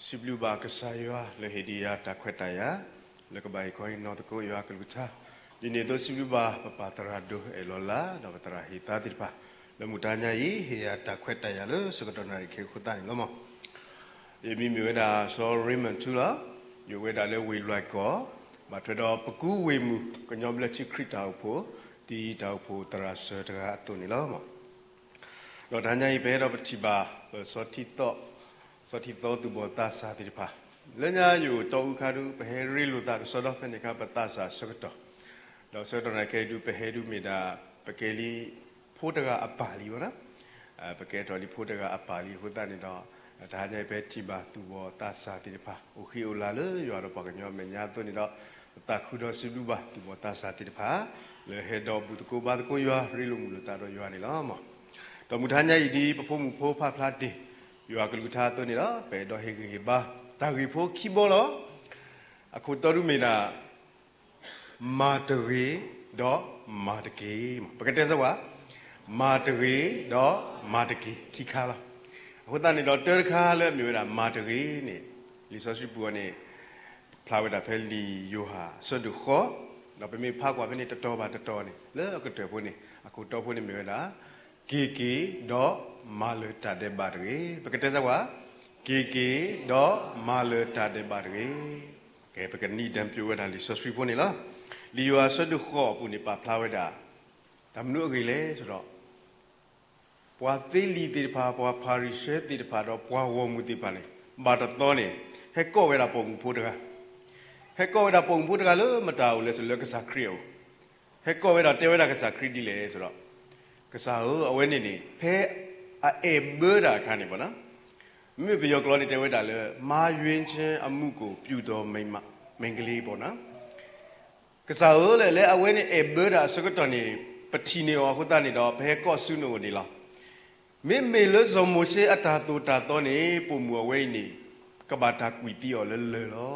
สิบลูบากษายว่าเลหิดียาตาขวตายาเลกบายคอยนอตโกยากลุชาดินเดสิบลูบาปปาตราดูเอลลาดาวตราฮิตาติปะเลมุตาญาอีเฮียตาขวตายาเลสุกตนาริเคขุตานิลมอมีมีเวดาโซริมันทุลาอยู่เวดาเลวิลอยกอมาทดอปกูเวมุกญอมเลชิคริตาอุโพตีตาอุโพตราเสตระตุนิลมเราทานยาอีเปรอปฏิบาสอทิโตสถิตตุบตาสาติภาเล่นอยู่โตอุคารุเปเฮริลุตาสดอเป็นข้าพตาสาสกตเราสดอนเคดูเปเฮดูมีดาเปเกลีพูดกับอัปปาลีวะนะเปเกตอลีพูดกับอัปปาลีหุ่นตานี่ดอทานยาเปจิบาตุบตาสาติภาอุคิอุลาเลอยู่อารุปกันยอมเมียตัวนี่ดอตาคุดอสิบุบาตุบตาสาติภาเลเฮดอบุตโกบาตโกยัวริลุมุลตาดอยัวนี่ละมั้งตมุทานยาอีดีปะพมุโพพาพลาดีอยู่อากลุชาตัวนี้ละเปดอเฮกิบาตากิโพคิบอลอะคุตอรุเมนามาตเรดอมาตเกปกติสวะมาตเรดอมาตเกคิคาละหุตานี่ดอเตอร์คาเลมีเวลามาตเรนี่ลิซอสิบัวนี่พลาวดาเฟลลียูฮาสดุขอเราไปมีภาคว่าเป็นนี่ตอๆบาตอๆนี่แล้วก็เตอพวกนี้อะคุตอพวกนี้มีเวลากีดอมาเลตาเดบาร์เกปกติสวะกีดอมาเลตาเดบาร์เกแกปกตินี่ดัมพิวดาลิสสวิพนี่ละลิวาสดุขอปุนิปาพลาวดาทำนู่นกี่เล่สุดอ่ะปัวเตลีติดพาปัวพาริเชติดพาดอปัววมุติปานี่บาตตอนี่เฮโกเวลาปงพูดกันเฮโกเวลาปงพูดกันเลยมาตาอุเลสุเลกสักครียวเฮโกเวลาเทเวลากสักครีดีเลยสุดอ่ะกษาเอาไว้นี่เพอเอเบอร์ดาคันนี่ปะนะไม่ไปยกล้อนี่เทวดาเลยมาเวียนเชนอามุกูพิวดอไม่มาเมงกลีปะนะกษาเลยเอาไว้นี่เอเบอร์ดาสกัดตอนนี้ปะทีนี่ว่าขุดตานี่ดอเพก็สุโนนี่ละไม่เลสมมุเชอัตตาตูตาตอนนี้ปุ่มเอาไว้นี่กบาตากุยตีอ๋อเลยล้อ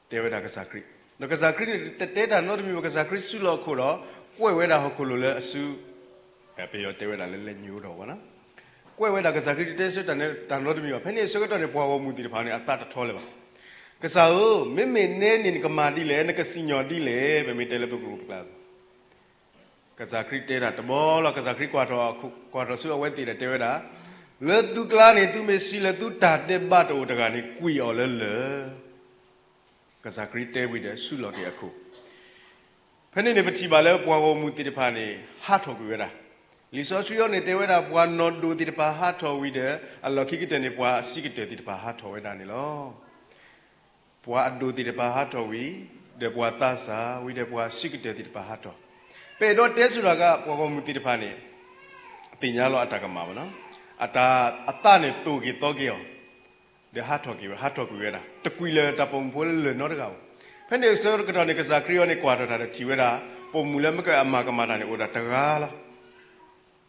เทวดากษาคริแล้วกษาคริเตดานโนดมีกษาคริสุโลโครกวยเวดาฮกุลุเลสุเปโยเทเวดาเลญูดอกวะนะกวยเวดากษาคริเตสุตันเนตันโลดมีว่าเพเนสุกตอนเนปัววมุติพานี่อัตตะทอเลบากษาเมเมเนนินกมาดิเลนกสิญอดิเลเปเมเตเลปกุปกลากษาคริเตระตบอลกษาคริกวาทอสุอเวติเทเวดาเลตุกลานี่ตุเมสิเลตุตาเดบาโตตกานี่กุยอเลกษาคริเตวิเดสุโลติอะคุเพนนี่ปฏิบัติแล้วปัวโอมุติพานี่ฮัททอกุเวดาลิซอสุยอนี่เทเวดาปัวนอดูติพาฮัททอวิเดอัลลอฮ์คิกิเตนี่ปัวสิกิเตติพาฮัททอเวดานี่ลอปัวอดูติพาฮัททอวิเดปัวตาสาวิเดปัวสิกิเตติพาฮัททอเปโดเตสุรากะปัวโอมุติพานี่ติญญาโลอัตตะกมาบนะอัตตานี่ตูกิโตกิอเดฮัททอกุเวดาตะกุยเลตะปงพูเลนอตะกาเพนเดสอร์กตอนนี้กษัตริย์นี่กวาดทาร์ชีเวดาปมุลมกอามาคมาดานี่โอดาตะกาลา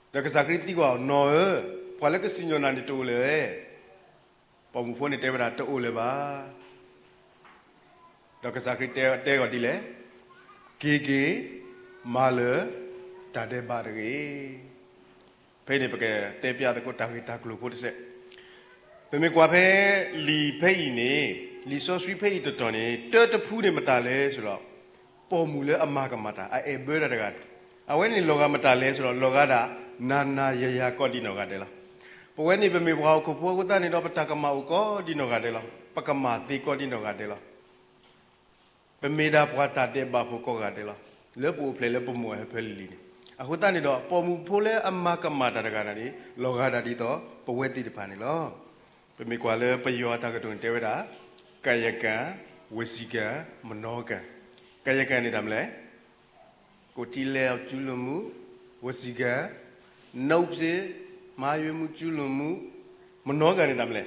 แต่กษัตริย์ที่กว่าโนพอเล็กสิญญานันติโตเลยปมุฟนี่เทวดาโตเลบาแต่กษัตริย์เตก็ดีเลยกีมาเลตาเดบาร์เกเพนี่ปะเกเตปยาตะก็ตากิตากลูพุทธเสเป็นไม่กว่าเพลีเพอีนี่ลิซอสรีเพอีตอนนี้เตอร์ตะพูเนี่ยมาตาเลยสุดหรอปอมูเลอามากับมาตาเอเบอร์ดากันเอาไว้นี่โลกามาตาเลยสุดหรอโลกาดานานายาก็ดีนอกันเดล่ะพอเว้นี่เป็นไม่ว่าเขาพวกตานี่เราปะตากมาอุก็ดีนอกันเดล่ะปะกมาตีก็ดีนอกันเดล่ะเป็นไม่ได้พวกตาเดบาพวกก็กันเดล่ะเลือปูเพลเลือปูมัวให้เพลลีนี่อาคุตานี่ดอปอมูพูเลอามากับมาตากันนี่โลกาดาดีต่อปเวติดิพานี่ล่ะเป็นไม่กว่าเลยประโยชน์ตากระตุ้นเทวดากายกะวสิกะมโนกะกายกะนี่ทำอะไรกุฏิเลวจุลมุวสิกะนุบสิมายุมุจุลมุมโนกะนี่ทำอะไร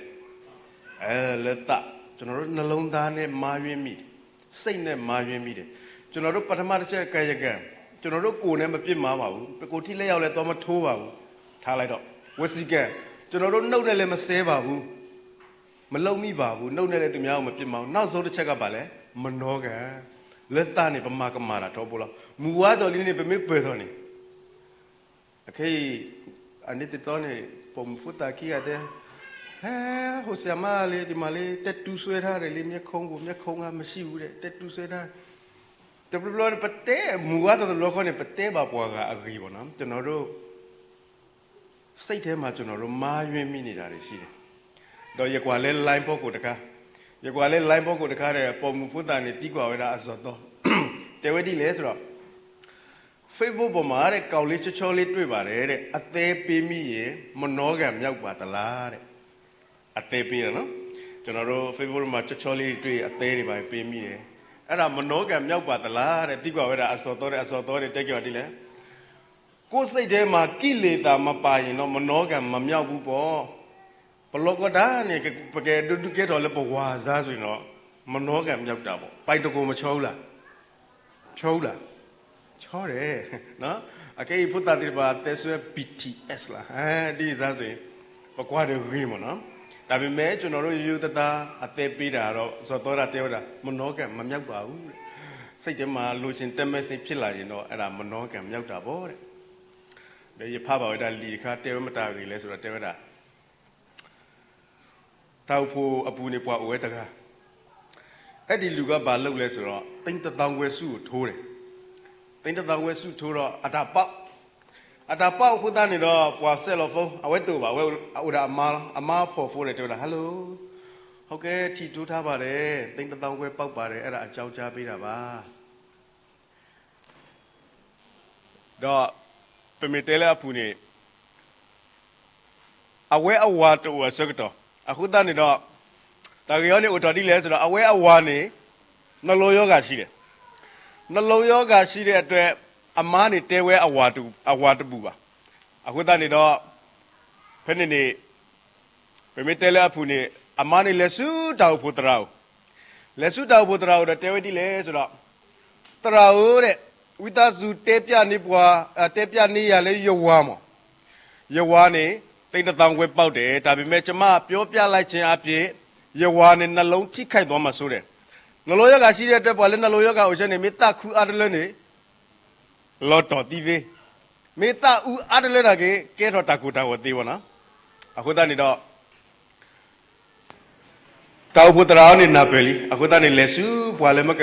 เลตะจนเรานลงตาเนี่ยมายุมีสิ่งเนี่ยมายุมีเดจนเราปัทมาเชื่อกายกะจนเรากูเนี่ยมาพิมพ์มาบ่าวไปกุฏิเลวเลยตัวมาทูบ่าวท่าอะไรดอกวสิกะจนเราโน้ตเนี่ยเลยมาเสบ่าวมันเล่ามีบ่าวนู่นเนี่ยเลยตัวมีเอามาพิมพ์มาน่าสนใจกับอะไรมันนอกเลือดตาเนี่ยประมาณกับมาละท้อบุละมัวตัวนี้เนี่ยเป็นไม่เปิดตัวนี้โอเคอันนี้ติดต่อเนี่ยผมพูดตะกี้อะไร ဟဲဟိုဆရာမလေးဒီမှာလေးတက်တူဆွဲထားတယ်လေမျက်ခုံးကမရှိဘူးတဲ့တက်တူဆွဲထားတပလောပတဲမူကတော့လောခေါနဲ့ပတဲပါပွားကအဂီပေါ့နော်ကျွန်တော်တို့စိတ်ထဲမှာကျွန်တော်တို့မာယွင်းမိနေတာတွေရှိတယ်တော့ရကွာလဲ line ပေါကိုတကားရကွာလဲ line ပေါကိုတကားတဲ့ပုံမှုဖုတ္တန်နေတီးကွာဝဲတာအစောတော့တဲဝဲဒီလဲဆိုတော့ Facebook ပေါ်မှာတဲ့ကောက်လေးချောလေးတွေ့ပါတယ်တဲ့အသေးပေးမိရေမနှောကံမြောက်ပါသလားတဲ့အသေးပေးတယ်နော်ကျွန်တော်တို့ Facebook မှာချောလေးတွေ့အသေးတွေပါပေးမိတယ်အဲ့ဒါမနှောကံမြောက်ပါသလားတဲ့တီးကွာဝဲတာအစောတော့တဲ့တက်ကြော်ဒီလဲကိုယ်စိတ်ထဲမှာကိလေသာမပါရင်တော့မနှောကံမမြောက်ဘူးပေါ့ဘလောကဒါနဲ့ပကဲဒုဒုကဲတော်လည်းဘဝစားဆိုရင်တော့မနှောကံမြောက်တာပေါ့ပိုက်တကူမချောဘူးလားချောတယ်နော်အကေဖုတ္တတိပါတက်ဆွဲ BTS လားဒီစားဆိုရင်ပကွာတယ်ကြီးမနော်ဒါပေမဲ့ကျွန်တော်တို့ရိုးသားအသေးပေးတာတော့ဇောတော်တာတဲဝတာမနှောကံမမြောက်ပါဘူးစိတ်ထဲမှာလိုချင်တက်မဲ့စိတ်ဖြစ်လာရင်တော့အဲ့ဒါမနှောကံမြောက်တာပေါ့တဲ့ဒါရဖပါဝဲတာလီခါတဲဝမတာကြီးလဲဆိုတော့တဲဝတာတောက်ဖို့အပူနေပွားဝဲတကားအဲ့ဒီလူကဘာလုပ်လဲဆိုတော့တိန့်တောင်ခွဲစုကိုထိုးတယ်တိန့်တောင်ခွဲစုထိုးတော့အတာပေါက်ခုသားနေတော့ပွာဆက်လို့ဖုန်းအဝဲတူပါဝဲဥဒါအမားဖို့ဖိုးတယ်ပြောတာဟယ်လိုဟုတ်ကဲ့ထီထိုးထားပါတယ်တိန့်တောင်ခွဲပေါက်ပါတယ်အဲ့ဒါအကြောင်းကြားပေးတာပါတော့ပမေတဲလာဖူနေအဝဲအဝါတူအစကတော့အခုသားနေတော့တာကြောနေဥတော်ဒီလဲဆိုတော့အဝဲအဝါနေနှလုံးယောဂရှိတယ်နှလုံးယောဂရှိတဲ့အတွက်အမားနေတဲဝဲအဝါတပူပါအခုသားနေတော့ဖက်နေပမေတဲလာဖူနေအမားနေလက်စုတောက်ဖို့တရာတော့တဲဝဲဒီလဲဆိုတော့တရာတဲ့ဝိသစုတဲပြနေပွားတဲပြနေရလဲရွာမောရွာနေတိတ်တောင်ခွဲပေါက်တယ်ဒါပေမဲ့ကျမပြောပြလိုက်ခြင်းအပြင်ရွာနေနှလုံးထိခိုက်သွားမှဆိုတယ်နှလုံးယောဂရှိတဲ့အတွက်ပေါ်လဲနှလုံးယောဂကိုချက်နေမေတ္တာခူအားတလဲနေလော်တော်တီးသေးမေတ္တာဦးအားတလဲတာကဲတော်တကူတာဝသေးဘောနော်အခုတည်းနေတော့တောက်ဖို့တရာနေနာပယ်လီအခုတည်းနေလက်စုပွာလဲမက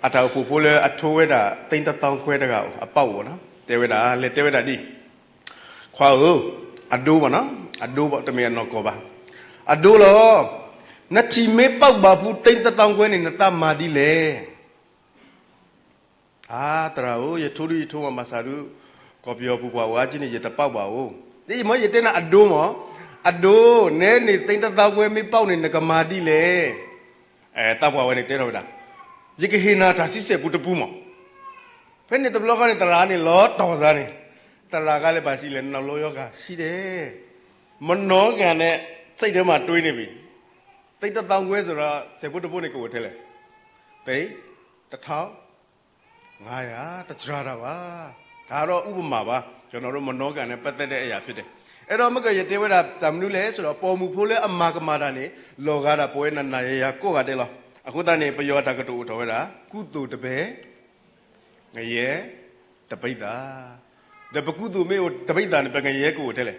အတောက်ဖို့လဲအထိုးဝဲတာတိတ်တောင်ခွဲတကအပေါက်ဘောနော်တဲဝဲတာလက်တဲဝဲတာဒီခွာဦးအဒိုးပါနော်အဒိုးပေါ့တမန်တော့ကောပါအဒိုးလောနတိမေပေါက်ပါဘူးတိတ်တောင်ခွဲနေနတမာဒီလေတရာဦးရထိုးရီထိုးမဆာရုကောပြောပူပွားဝါချင်းနေရတပေါက်ပါဦးဒီမရတဲ့နာအဒိုးမောအဒိုးနဲနေတိတ်တောင်ခွဲမေပေါက်နေနကမာဒီလေတပ်ပွားဝဲနေတဲတော့တာရကဟေနာတာစစ်စေပုတပူမောဖဲနေတဘလောကနေတရာနေလောတော်စားနေတရာကလည်းပါရှိလဲနောက်လောယောဂရှိတယ်မနှောကန်နဲ့စိတ်ထဲမှာတွေးနေပြီတိတ်တောင်ခွဲဆိုတော့စေဖို့တဖို့နေကိုထဲလဲတိတ်1500တကြတာပါဒါတော့ဥပမာပါကျွန်တော်တို့မနှောကန်နဲ့ပတ်သက်တဲ့အရာဖြစ်တယ်အဲ့တော့မကရတေဝဒတမနုလဲဆိုတော့ပေါ်မှုဖိုးလဲအမာကမာတာနေလောကတာပွဲနနာရရကိုကတဲ့လောအခုတည်းနေပယောတကတူတော်ဝဲတာကုသိုလ်တပဲငရဲတပိတ်တာတပကုသိုလ်မေကိုတပိတ်တာနဲ့ပငရဲကိုထဲလဲ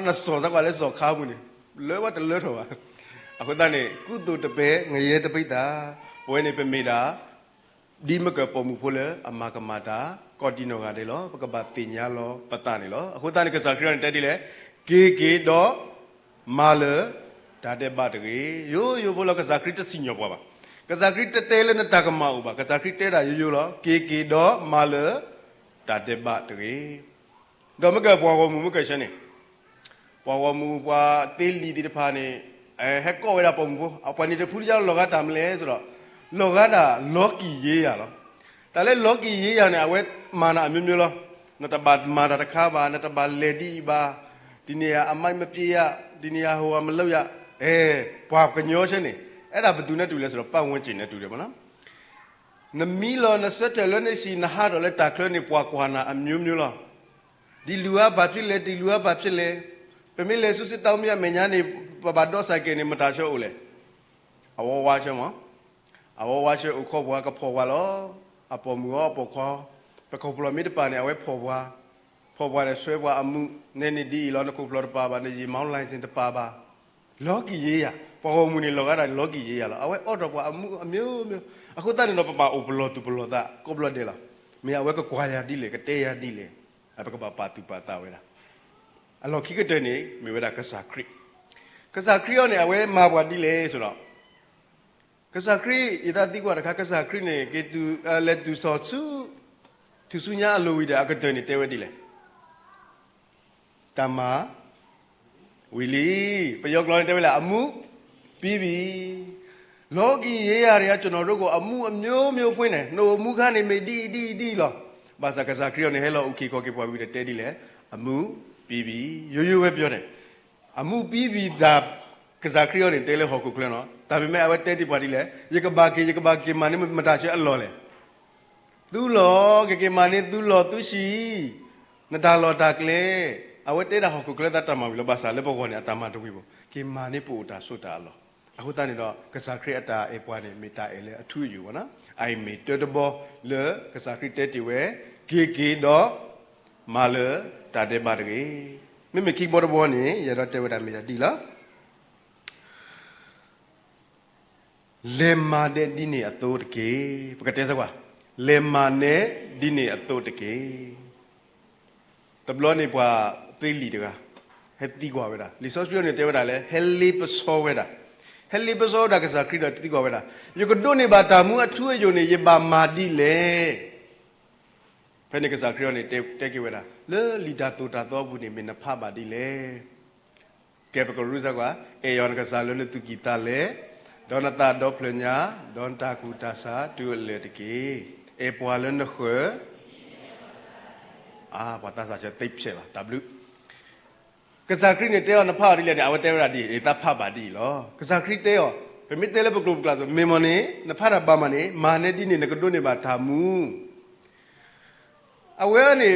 နစောတကလည်းစောခါမှုနေလဲဝတ်တလဲထောပါအခုတည်းနေကုသိုလ်တပဲငရဲတပိတ်တာပွဲနေပမေတာဒီမကပေါ်မှုဖိုးလဲအမာကမာတာကော်တီနိုကတဲ့လောပကပတင်ညာလောပတနေလောအခုတည်းနေကစားခရန်တက်ဒီလဲကေတော့မာလဒါတဲ့ပါတကြီးရိုးဘလောကစားခရစ်တစီညောပွားပါကစားခရစ်တဲလဲနဲ့တကမာဥပါကစားခရစ်တဲတာရိုးလောကေတော့မာလဒါတဲ့ပါတကြီးတော့မကပွားကောမှုမကရှနေပွားမှုပွားတေးလီဒီတဖာနေဟက်ကောဝဲတာပုံဖို့အပနိတဖူးကြောက်လောကတာမလဲဆိုတော့လောကတာလောကီရေးရလောဒါလဲလောကီရေးရနေအဝဲမာနာအမျိုးမျိုးလောနတဘာမာတာတခါပါနတဘာလေဒီပါဒီနေရာအမိုက်မပြေရဒီနေရာဟိုမလောက်ရပွားကညောရှင်နေအဲ့ဒါဘယ်သူနဲ့တူလဲဆိုတော့ပတ်ဝန်းကျင်နဲ့တူတယ်မနော်နမီလောနစတဲ့လနေစီနဟာတော့လဲတာခလနေပွားကွာနာအမျိုးမျိုးလောဒီလူကဘာဖြစ်လဲဒီလူကဘာဖြစ်လဲပမေလေဆုစစ်တောင်းမြမညာနေပတော့ဆိုင်ကနေမတာရှော့ဦးလေအဝဝါရှော့မအဝဝါရှေ့ဥခောဘွားကဖော်ဝါလောအပေါ်မူအပေါ်ခေါ်ပကောပလမီတပါနေအဝဲဖော်ဘွား พอว่าช่วยว่าอามุเนนี่ดีแล้วนักคุปลอดปาบานี่ยีมาวไลน์สินตปาบาล็อกยี่อะพอมุนี่ล็อกอะไรล็อกยี่อะแล้วเอาไว้ออดว่าอามุอามิวมิวအခုတန်းတော့ပပအိုဘလောတူဘလောတာကိုဘလောတယ်လားမြေအဝဲကကွာရဒီလေကတေးရဒီလေအပကပပါတူပါတာဝဲလားအလောခိကတဲ့နေမြေဝဲတာကစားခရစ်ကစားခရစ်ရောနေအဝဲမာဘွားဒီလေဆိုတော့ကစားခရစ်ဤတာတိကွာတခါကစားခရစ်နေကေတူလက်တူဆောစုသူစုညာအလိုဝိတာအကတဲ့နေတဲဝဲဒီလေတမဝီလီပယောကလောတဲဝဲလားအမှုပြီးပြီလောကီရေးရတဲ့ကျွန်တော်တို့ကိုအမှုအမျိုးမျိုးဖွင့်တယ်နှုတ်မှုခါနေမေဒီလောဘာသာကစားခရီးနေဟဲလောโอเคခေါ်ကေပွားပြီးတဲဒီလေအမှုပြီးပြီရိုးရိုးပဲပြောတယ်အမှုပြီးပြီဒါကစားခရီးနေတဲလေဟောကိုကလနော်ဒါပေမဲ့အဝဲတဲဒီပွားဒီလေရေကဘာကေမနေမတာချေအလောလေသူလောကေမနေသူလောသူရှိနတာလောတာကလေအဝဲတဲတာဟောကိုကလေတာတမပြီလောဘာသာလေဘောကောနေအတမတူပြီဘောကေမနေပူတာဆွတာလောအခုတန်းနေတော့ကစားခရစ်အတာအပွားနေမေတာအဲလေအထူးယူပါနော်အိုင်မေတော်တဘောလေကစားခရစ်တဲတီဝဲကေတော့မာလေတာတဲ့ပါတကေမိမခိဘောတဘောနေရတော့တဲဝတာမေတာဒီလားလေမာတဲ့ဒီနေအတိုးတကေပကတဲ့စကွာလေမာနဲ့ဒီနေအတိုးတကေတဘလောနေပွားသေးလီတကဟက်တီကွာဝဲတာလီဆော့စရီနေတဲဝတာလေဟဲလီပစောဝဲတာဟဲလီပစောဒါကစားခရစ်တီကွာဝဲတာယကဒိုနေဘာတာမူအထူးယုံနေရပါမာဒီလေဖဲနေကစားခရစ်နေတဲကေဝဲတာလေလီတာတိုတာတော့ဘူးနေမနဖပါဒီလေကဲပကရူဇာကွာအေယောနကစားလုံးတူဂီတာလေဒေါနတာဒေါပလညာဒေါန်တာကူတာစာတူလေတကေအေပွာလန်ခွေဘာတာစာချက်တိတ်ဖြစ်လာ Wကစားခရစ်နဲ့တဲောနဖာဒီလေအဝတဲရဒီတာဖပါဒီလောကစားခရစ်တဲောပမီတဲလေပကလုကလာဆိုမေမနေနဖာရပါမနေမာနေဒီနေနကဒိုနေပါထာမူအဝဲနေ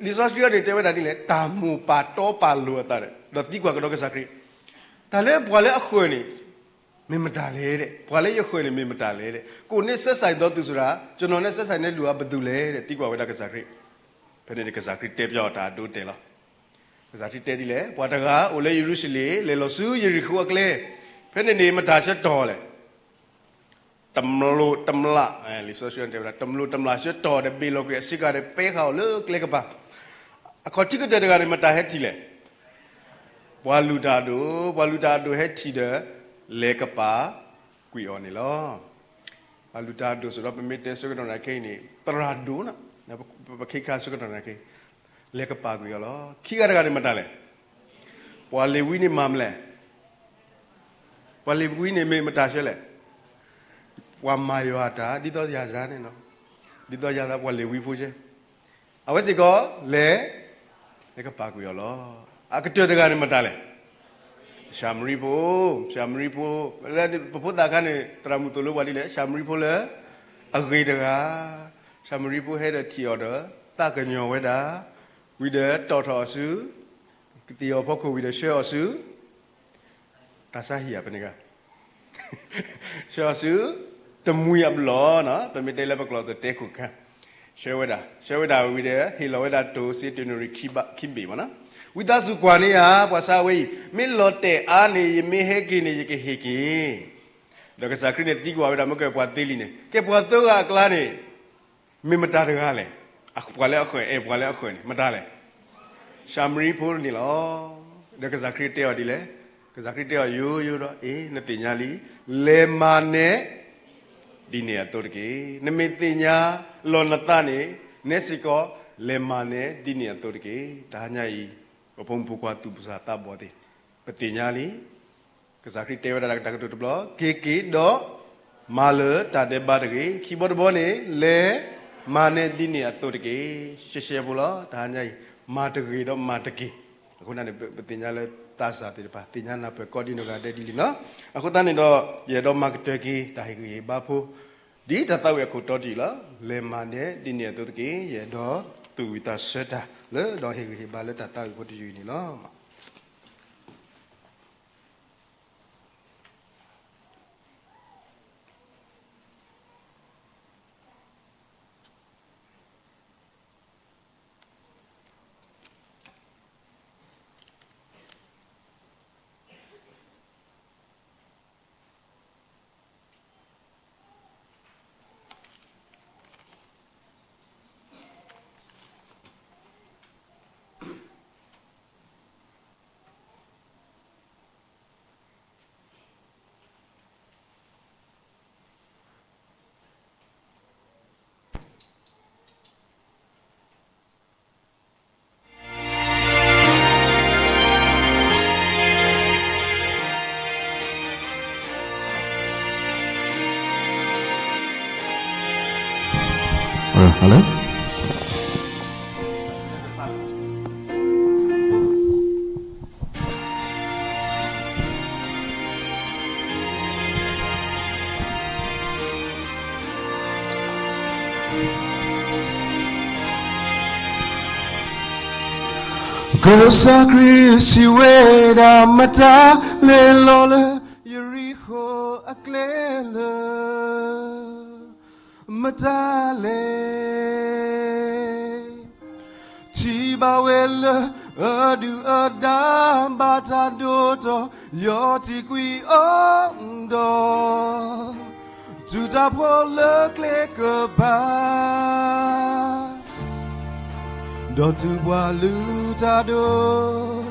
လီဆော့စရီရတဲဝဲတာဒီလေတာမူပါတော့ပါလို့တာတဲ့တော့ဒီကွာကတော့ကစားခရစ်ဒါလေဘွာလေအခွေနေမင်းမတာလေတဲ့ဘွာလေရခွေနေမင်းမတာလေတဲ့ကိုနဲ့ဆက်ဆိုင်တော့သူဆိုတာကျွန်တော်နဲ့ဆက်ဆိုင်တဲ့လူကဘယ်သူလဲတဲ့ဒီကွာဝဲတာကစားခရစ်ဖဲနေတဲ့ကစားခရစ်တဲပြောတာဒိုတဲလားကစားခရစ်တဲဒီလေဘွာတကားအိုလေယေရုရှလေလေလောဆူယေရီခိုကလေဖဲနေမတာချက်တော်လေတမလို့တမလာလီဆိုရှယ်တဲတာတမလို့တမလာချက်တော်တဲ့ဘေလောကေစိကတဲ့ပဲခေါလေကလေကပါအခေါ်တိကတဲ့ကမတာဟက်တီလေဘွာလူတာဒိုဟက်တီတဲ့လေကပါကွီအော်နေလောဘွာလူတာဒိုဆိုတော့ပမစ်တဲဆိုကတော့နိုင်ခိနေတရာဒိုနာပခိခါဆိုကတော့နိုင်ခိလေကပါကွီအော်လောခိကတဲ့ကမတာလေဘွာလေဝီနေမမလဲဘွာလေဝီနေမေမတာရှဲလေဘွာမာယောတာဒီတော့ရာဇာနေနော်ဒီတော့ရာဇာဘွာလေဝီဖိုးချေအဝဲစီကောလေကပါကွီအော်လောအကတဲ့ကမတာလေရှာမရီဖိုလဲပပုတ်တာကနေတရမူတလို့ပါလိလေရှာမရီဖိုလဲအဂေတကရှာမရီဖိုဟဲတဲ့တီအော်ဒတာကညောဝဲတာဝီဒတော်တော်စုတီအော်ဖို့ကိုဝီဒရှောစုတာဆာဟီယာပနေကရှောစုတမူရဘလောနော်ပမီတဲလဘကလောတဲ့ခုခရှေဝဲတာဝီဒဟီလောဝဲတာတိုစီတနရီခိဘီမနော်ဝိသစုကွာနေဟာပွားစာဝေးမင်းလော်တဲ့အာနေမင်းဟဲကိနေရကေဟေကိတော့ကစားခရစ်နဲ့တီးကွာဝဲတာမကဲပွားသေးလီနေကဲပွားတော့ကကလာနေမင်းမတာတကားလေအခုပွားလဲအခုပွားလဲအခုနေမတာလေရှာမရီဖိုးနေလောတော့ကစားခရစ်တဲ့ော်ဒီလေကစားခရစ်တဲ့ော်ယူတော့နှစ်တင်ညာလီလေမာနဲ့ဒီနေရတော့ကေနမေတင်ညာလော်နတနေနေစီကောလေမာနဲ့ဒီနေရတော့ကေဒါညာဤဘုံဘူကွာသူပစာတာဘောတိပတိညာလီကစားခရစ်တဲဝဒါတကတုတဘလကေတော့မာလတာတဲ့ဘာတကေခီဘောတဘောနေလေမာနဲ့ဒီနေအတုတကေရှေဘူးလားဒါညာမာတကေတော့မာတကေအခုနကနေပတိညာလဲတာစာတိပါတိညာနာပဲကော်ဒီနိုကတဲ့ဒီလီနော်အခုတန်းနေတော့ရေတော့မာတကေဒါဟေကေဘာဖို့ဒီတတော့ရခုတော်ဒီလားလေမာနဲ့ဒီနေအတုတကေရေတော့သူဝိတာဆွတာလေတော့ဟေဘာလဲတာတာဘုဒ္ဓယူနေလော Hello? Cosa Christi weda mata le lola Yericho aklele mata le Tiba wela adu adam bata doto yoti qui ondo Tuta pole kleke ba Do tu bois lutado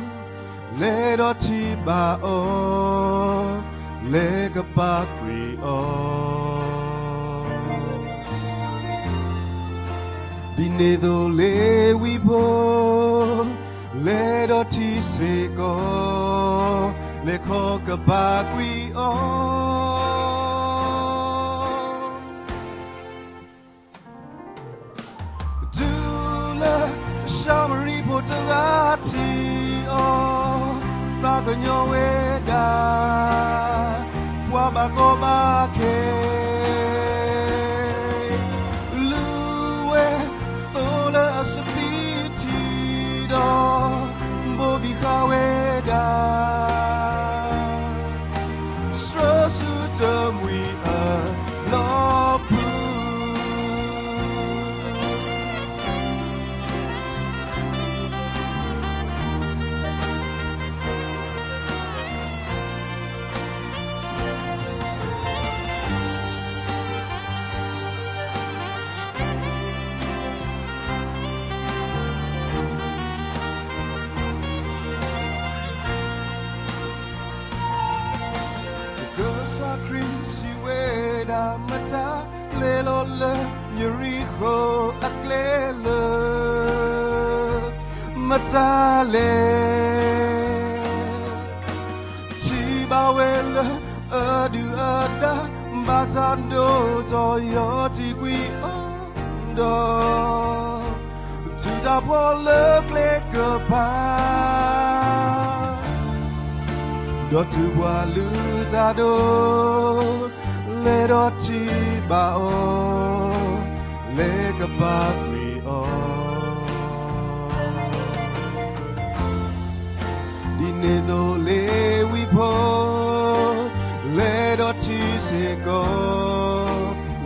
le do ti ba o le kapakri o Binedo le wipo le do ti seko le ko kapakri o Shamari potati o taganyo weda wabako bake luwe thola sapiti do bobi kaweda srosu tamwi lopu Mata le lola Yericho aklele mata le Tiba wela adu ada batando toyoti qui ondo Tuta pole kleke pa Do tu bois lutado Le doti ba o le kapakri o Dinedo le wipo le doti seko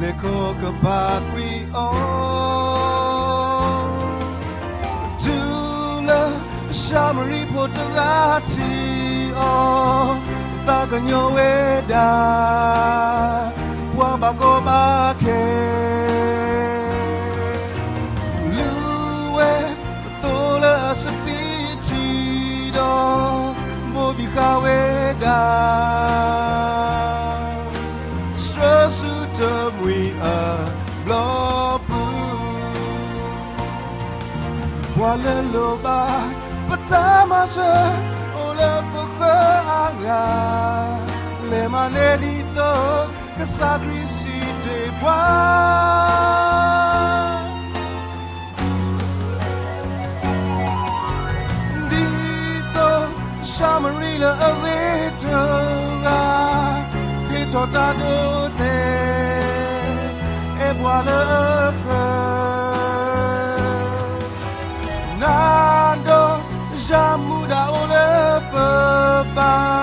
le ko kapakri o Dula shamari potagati o Taganyo weda wabako bake luwe thola sapiti do bobi kaweda srosu tamwi a blopu wale loba patama se ola aga le manelito que sacrifice bois dito shamarila avitora que totado te e boile nando jamuda ole papa